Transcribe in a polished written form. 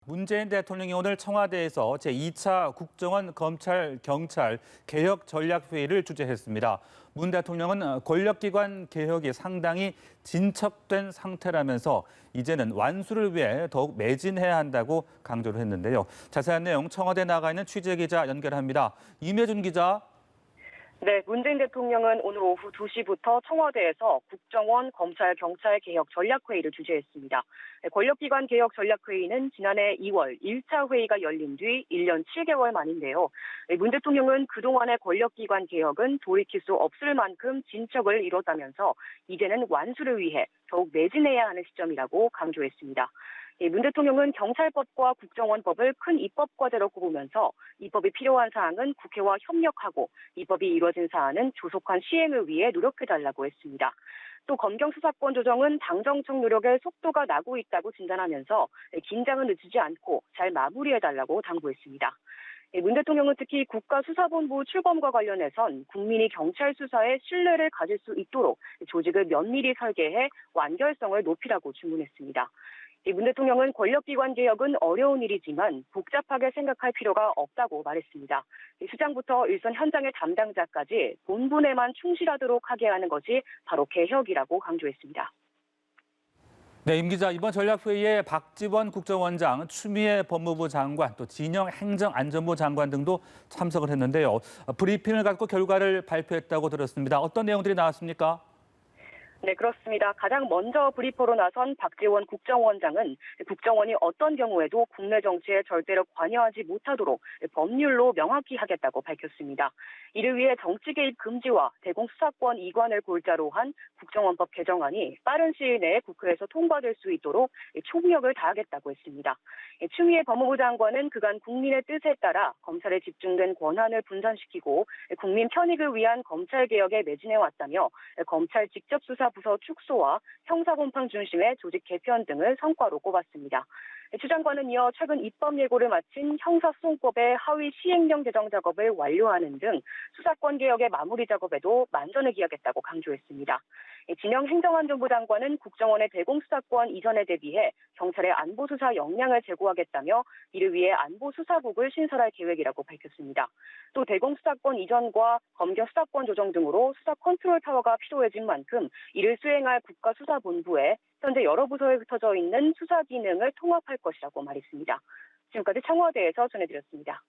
문재인 대통령이 오늘 청와대에서 제2차 국정원 검찰 경찰 개혁 전략 회의를 주재했습니다. 문 대통령은 권력기관 개혁이 상당히 진척된 상태라면서 이제는 완수를 위해 더욱 매진해야 한다고 강조를 했는데요. 자세한 내용 청와대 나가 있는 취재기자 연결합니다. 임혜준 기자. 네, 문재인 대통령은 오늘 오후 2시부터 청와대에서 국정원, 검찰, 경찰 개혁 전략회의를 주재했습니다. 권력기관 개혁 전략회의는 지난해 2월 1차 회의가 열린 뒤 1년 7개월 만인데요. 문 대통령은 그동안의 권력기관 개혁은 돌이킬 수 없을 만큼 진척을 이뤘다면서 이제는 완수를 위해 더욱 매진해야 하는 시점이라고 강조했습니다. 문 대통령은 경찰법과 국정원법을 큰 입법 과제로 꼽으면서 입법이 필요한 사항은 국회와 협력하고 입법이 이루어진 사안은 조속한 시행을 위해 노력해달라고 했습니다. 또 검경 수사권 조정은 당정청 노력에 속도가 나고 있다고 진단하면서 긴장을 늦추지 않고 잘 마무리해달라고 당부했습니다. 문 대통령은 특히 국가수사본부 출범과 관련해선 국민이 경찰 수사에 신뢰를 가질 수 있도록 조직을 면밀히 설계해 완결성을 높이라고 주문했습니다. 문 대통령은 권력기관 개혁은 어려운 일이지만 복잡하게 생각할 필요가 없다고 말했습니다. 수장부터 일선 현장의 담당자까지 본분에만 충실하도록 하게 하는 것이 바로 개혁이라고 강조했습니다. 네, 임 기자, 이번 전략회의에 박지원 국정원장, 추미애 법무부 장관, 또 진영 행정안전부 장관 등도 참석을 했는데요. 브리핑을 갖고 결과를 발표했다고 들었습니다. 어떤 내용들이 나왔습니까? 네, 그렇습니다. 가장 먼저 브리퍼로 나선 박지원 국정원장은 국정원이 어떤 경우에도 국내 정치에 절대로 관여하지 못하도록 법률로 명확히 하겠다고 밝혔습니다. 이를 위해 정치 개입 금지와 대공수사권 이관을 골자로 한 국정원법 개정안이 빠른 시일 내에 국회에서 통과될 수 있도록 총력을 다하겠다고 했습니다. 추미애 법무부 장관은 그간 국민의 뜻에 따라 검찰에 집중된 권한을 분산시키고 국민 편익을 위한 검찰개혁에 매진해왔다며 검찰 직접 수사 부서 축소와 형사곰팡 중심의 조직 개편 등을 성과로 꼽았습니다. 추 장관은 이어 최근 입법 예고를 마친 형사소송법의 하위 시행령 제정 작업을 완료하는 등 수사권 개혁의 마무리 작업에도 만전을 기하겠다고 강조했습니다. 진영 행정안전부 장관은 국정원의 대공수사권 이전에 대비해 경찰의 안보수사 역량을 제고하겠다며 이를 위해 안보수사국을 신설할 계획이라고 밝혔습니다. 또 대공수사권 이전과 검경 수사권 조정 등으로 수사 컨트롤 타워가 필요해진 만큼 이를 수행할 국가수사본부에 현재 여러 부서에 흩어져 있는 수사 기능을 통합할 것이라고 말했습니다. 지금까지 청와대에서 전해드렸습니다.